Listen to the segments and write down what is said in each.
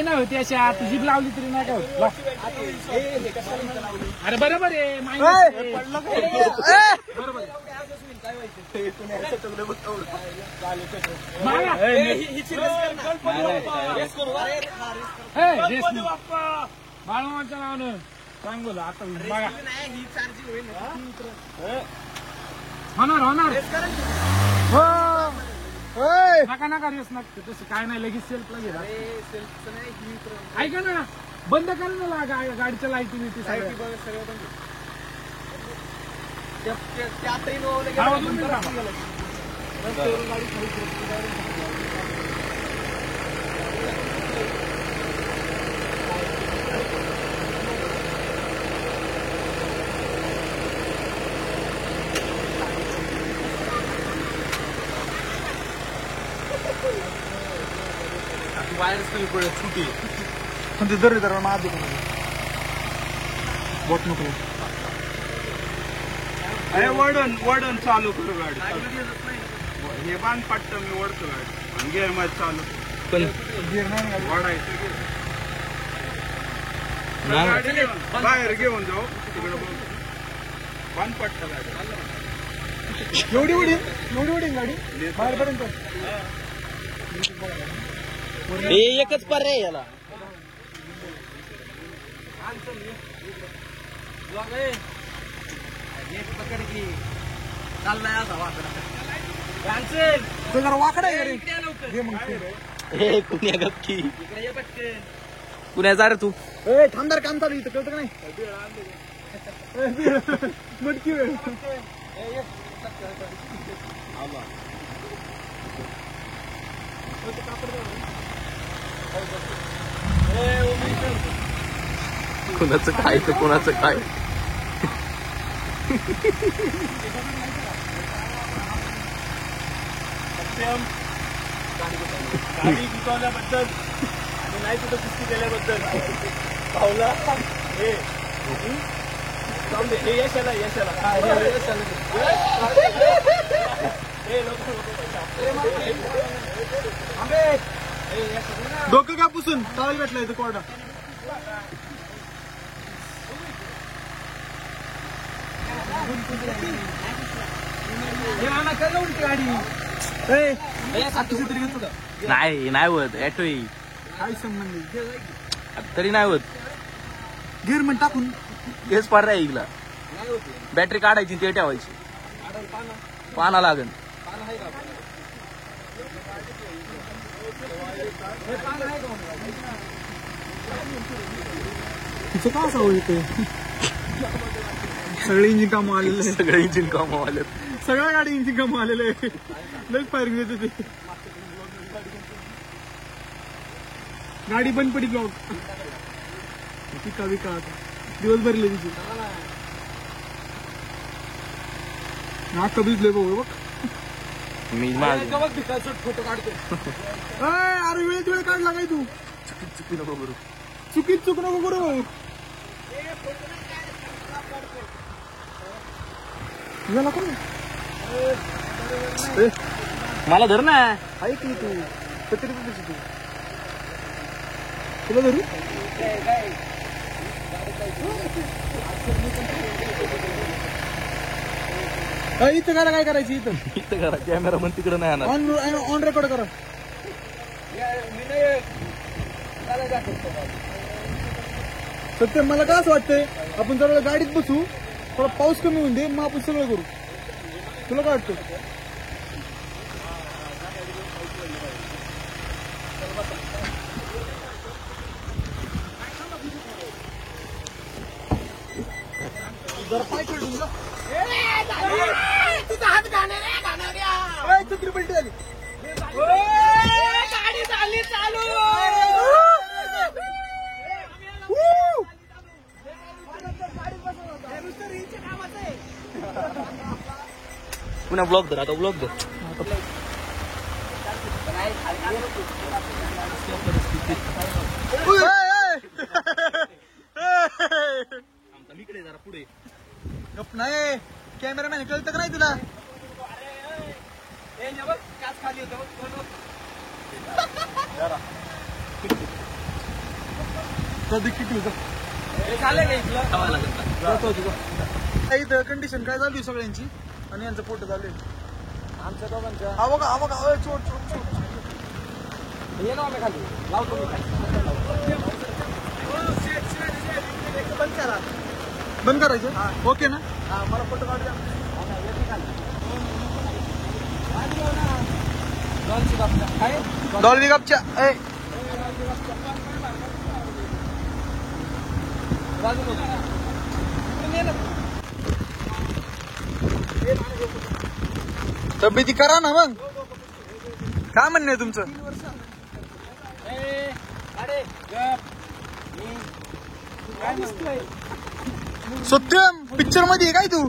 नाही होती अशा तुझी लावली तरी नाही काय होत. अरे बरोबर आहे बाळमाच्या नावानं सांग बोला आता बघा होणार होणार नका नका रेस नका तसं काय नाही लगेच सेल्फला घे ऐका ना बंद कर ना गाडीच्या लाईटी बिटी सगळं वायरस कमी पडत छुटी पण ते दर जरा माझ बोट नको अरे वडन चालू करू गाडी हे बांध पट्ट मी वडतो गाडी गिअर मध्ये चालू पण गिअर नाही वडायचं बाहेर घेऊन जाऊ तिकडे बांध पट्ट गाडी एवढी गाडी बाहेरपर्यंत एकच पर्याय याला जरा वाकडा आहे हे कुण्या गप्पी कुण्या जा रे तू थांबदार काम चालू इथं कळतं का नाही मटकी वेळ कुणाचं काय तर कुणाचं काय गाडी विकवल्याबद्दल आणि नाही कुठं कुस्ती केल्याबद्दल पावला हे यशाला डोकं का पुसून टावेल भेटला इथं कोरडा नाही होत ऍटो काय संबंध तरी नाही होत गिअर म्हण टाकून हेच पर्याय इकला बॅटरी काढायची ते ठेवायची पाना लागन तिचं का असावं इथे सगळे इंजिन काम आलेलं आहे सगळे इंजिन कमावले सगळ्या गाडी इंजिन काम आलेलं आहे लग फायरिंग देते ते गाडी बंद पडी ब्लॉक विका आता दिवस भरले तिथे हा कधीच ले बघ मी फोटो काढतो अरे वेळ काढला काय तू चुकी नको करू चुकीत चूक नको करू झाला कोण मला धर ना ऐक की तू पत्री तू तुला धरू इथं करा काय करायची इथं करा कॅमेरा पण तिकडे नाही आणणार ऑन रेकॉर्ड करा सत्य मला काय असं वाटतंय आपण जरा गाडीत बसू थोडा पाऊस कमी होऊन दे मग आपण सगळं करू तुला काय वाटतं जरा पाय खेळून ट्रिपल टी आली गाडी झाली चालू पुन्हा ब्लॉक धर आता ब्लॉक धर इकडे जरा पुढे नाही कॅमेरामॅन कळतं का नाही तुला खाली होतं इथं कंडिशन काय चालू आहे सगळ्यांची आणि यांचं फोटो चालू आहे आमच्या दोघांच्या हा बघा चोट ये ना आम्ही खाली लावतो बंद करायचं ओके ना मला फोटो काढ द्या डॉल्बी गपच्या तब्येती करा ना मग काय म्हणणं आहे तुमचं सत्यम पिक्चर मध्ये काय तू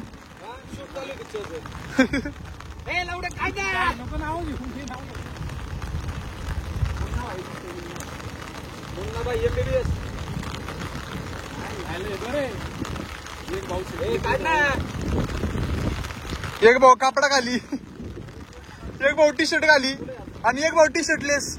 एक भाऊ कापडा खाली एक भाऊ टी शर्ट घाली आणि एक भाऊ टी शर्ट लेस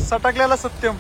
सटकलेला सत्यम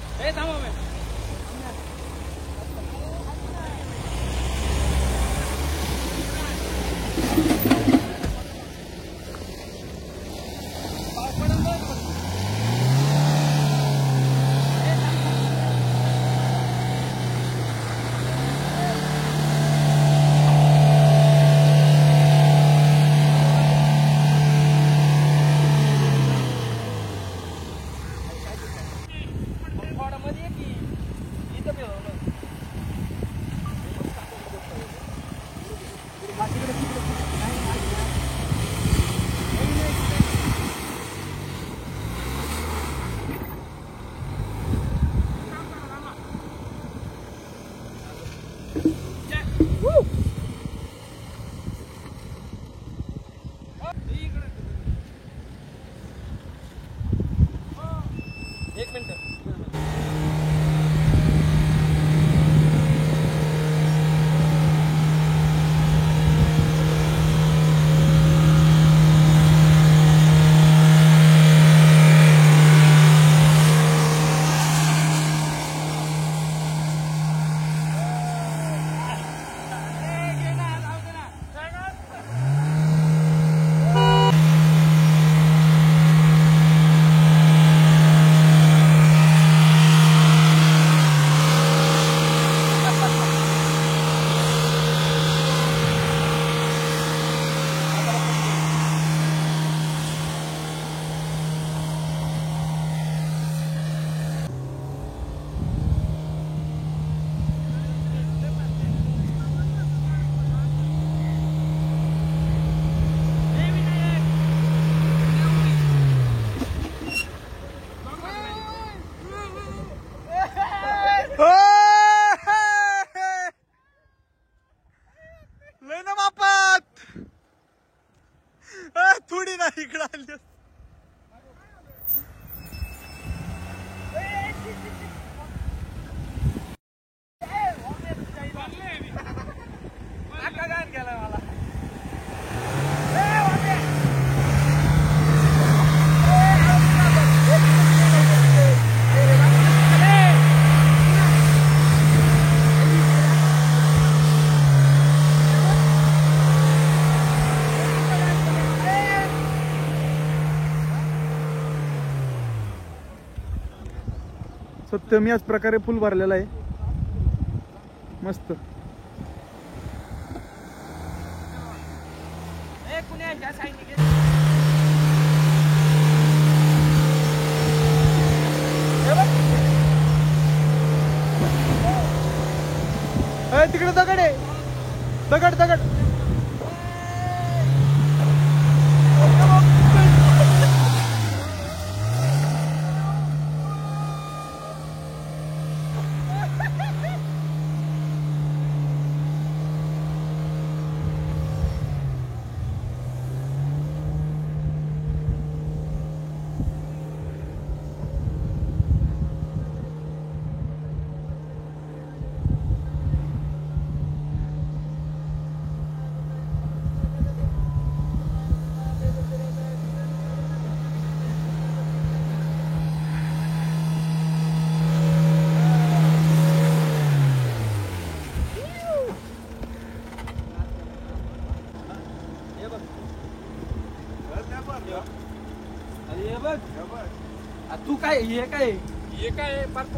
सत्यम याच प्रकारे फुल भरलेला आहे मस्त. तिकडे दगड आहे, दगड दगड. तू काय हे काय हे काय माझ्या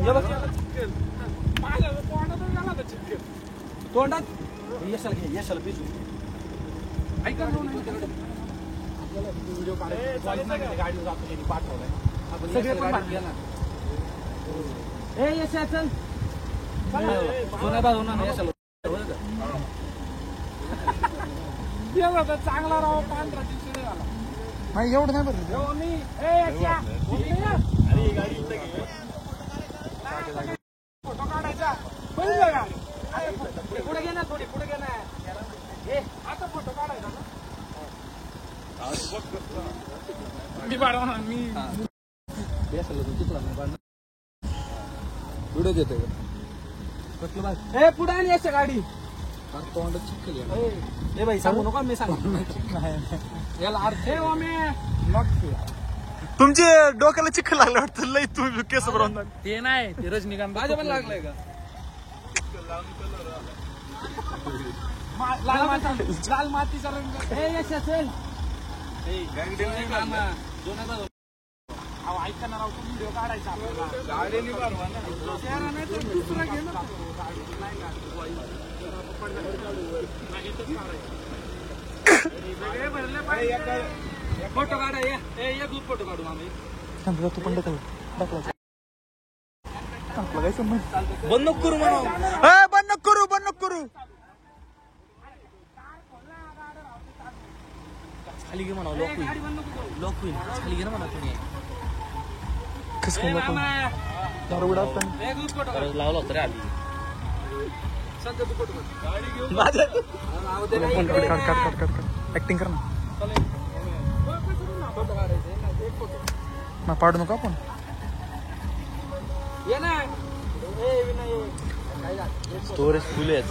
तोंडातून गेला होता चिटकेल. तोंडात यशाला घे, यशाला पिजू. ऐका ना, आपल्याला व्हिडिओ काढायचा गाडीवर जातो त्यांनी पाठवलाय. आपण सगळे पण गाडीत गेला. ए यशा चल. जुन्या बाजून ना यशाला. गेला होता चांगला राव, पांढरा चिडचिड झाला. नाही एवढं नाही बरं. जेव्हा मी फोटो काढायचा बघितलं का? पुढे घे ना, थोडी पुढे घे ना. आता फोटो काढायचा ना. मी पाडवा मी यशाला तू चुकला नाही. पुढे देतोय ए पुढे आणि यशा गाडी. तोंडात चिटकली. ए भाई सांगू नका, मी सांगू. याला अर्थ हे ओमे नॉट तुमचे डोक्याला चिखल लागलं वाटतं लई, तुम्ही केस भरून. ते नाही, ते रजनीकांत माझ्या पण लागलंय का? लाल मातीचा रंग. ए यश असेल अहो ऐका ना राव, तुम्ही व्हिडिओ काढायचा आपल्याला. गाडीने भरवा ना. चेहरा नाही तर दुसरा घे ना. वेगळे भरले पाहिजे. फोटो काढा. ये ग्रुप फोटो काढू आम्ही. तू पण बंद नको करू म्हणून. बंद नको करू, बंद नको करू. खाली घे म्हणा, लॉक होईल. लॉक होईल, खाली घे ना म्हणा तुम्ही. कसं काय नको दारू उडा पण. ग्रुप फोटो लावला होता रे आधी. सध्या तू फोटो काढ ऍक्टिंग कर ना. ना पाडू नका आपण. ये ना. स्टोरेज फुल आहे.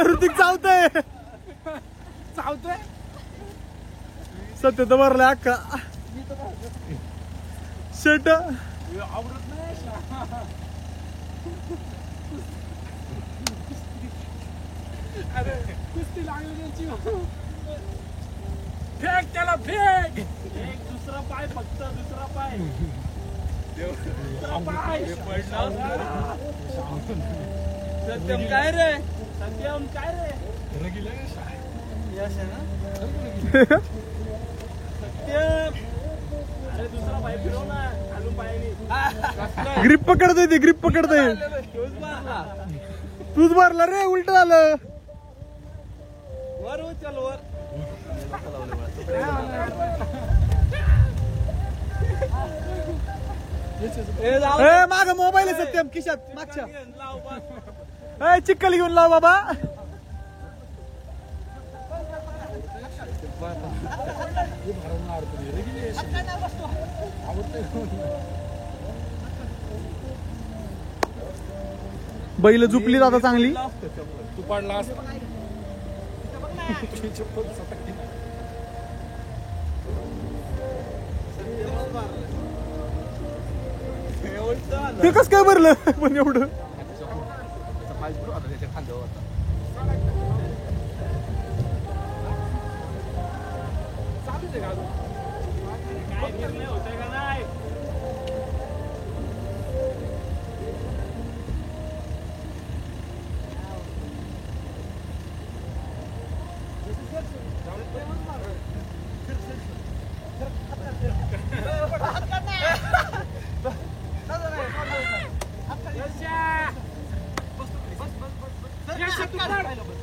ऋतिक चावतोय, चावतोय. सत्य तर भरलाय अख्खा शर्ट. आवडत नाही. अरे कुस्ती लागली त्यांची. फेक त्याला, फेक. एक दुसरा पाय, फक्त दुसरा पाय. दुसरा पाय. सत्यम काय रे? सत्यम काय रे? यश आहे ना. सत्यम अरे दुसरा पाय फिरव ना, खालून पायाने. ग्रिप पकडतोय ते, ग्रिप पकडतोय. तूच मारला रे, उलट झालं. वर उचल वर. माग मोबाईल आहे सत्यम खिशात मागच्या चिक्कल घेऊन लाव बाबा. बैल झुपली आता चांगली. तू पडला ते कस काय भरलं पण एवढं.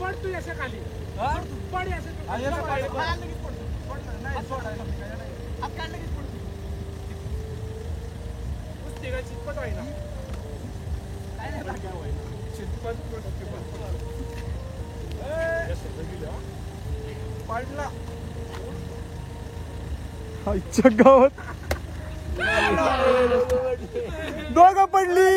पड तू याच्या खाली पड चितपट आहे ना पडला आईच्या गावात दोघं पडली.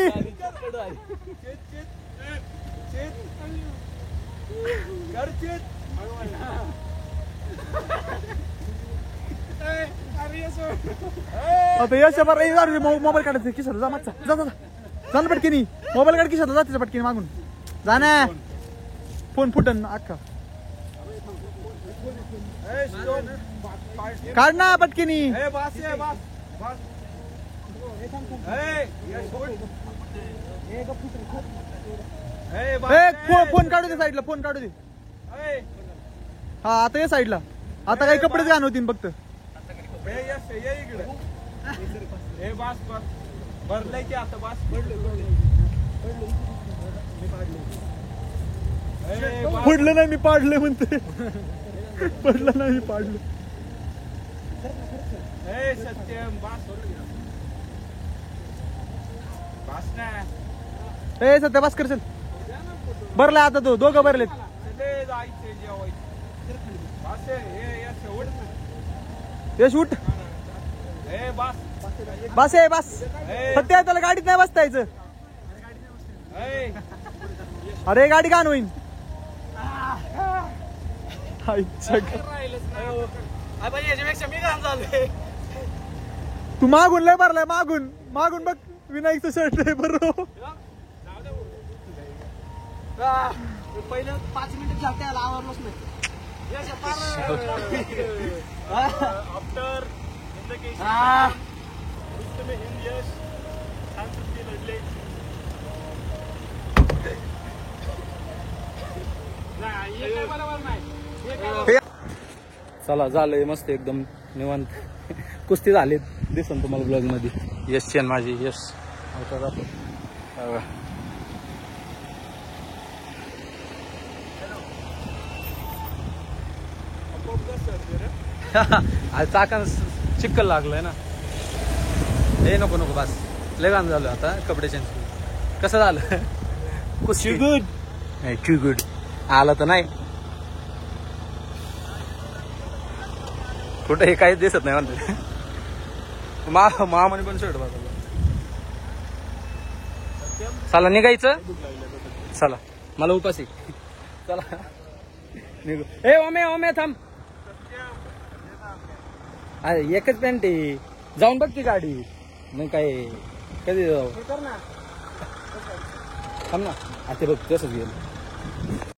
आता याच्या बरं मोबाईल काढायचं किशोर जा मागचा जा जा जा ना पटकीनी मोबाईल काढ किशोर जा तिच्या पटकीने मागून जा ना. फोन फुटन अख्खा काढ ना पटकीनी. फोन काढू दे साईडला फोन काढू दे. हा आता ये साईडला. आता काही कपडेच घाण होतील फक्त. भरलंय की आता बास पडलं नाही मी पाडलं म्हणते. पडलं नाही मी पाडलं. सत्यम बास बास ना. ए सध्या बास कर चल. भरला आता तो दोघं भरलेत. जायचे जेवायचे यश उठ बस आहे बस. सध्या त्याला गाडीत नाही बसता यायचं. अरे गाडी घाण होईन. याच्यापेक्षा मी घाण झालोय. तू मागून लय भरलाय मागून मागून बघ विनायकचं शर्ट आहे बरोबर. पहिलं 5 मिनिट झाले त्याला आवरलोच नाही. आफ्टर चला झालंय मस्त एकदम निवांत. कुस्ती झाली दिसन तुम्हाला ब्लॉग मध्ये. यश आणि माझी यश आज चाकान चिक्कल लागलंय ना. हे नको नको बस लय घाण झालं आता. कपडे चेंज कसं झालं कुस्ती गुड टू गुड आला तर नाही कुठे हे काहीच दिसत नाही म्हणते. मामाने पण शर्ट बघायला. चला निघायचं. चला मला उपासी. चला निघू. ए ओमे ओमे थांब. अरे एकच पॅन्ट आहे. जाऊन बघ ती गाडी. मग काय कधी जाऊ थांब ना. आता बघ तसंच गेलं.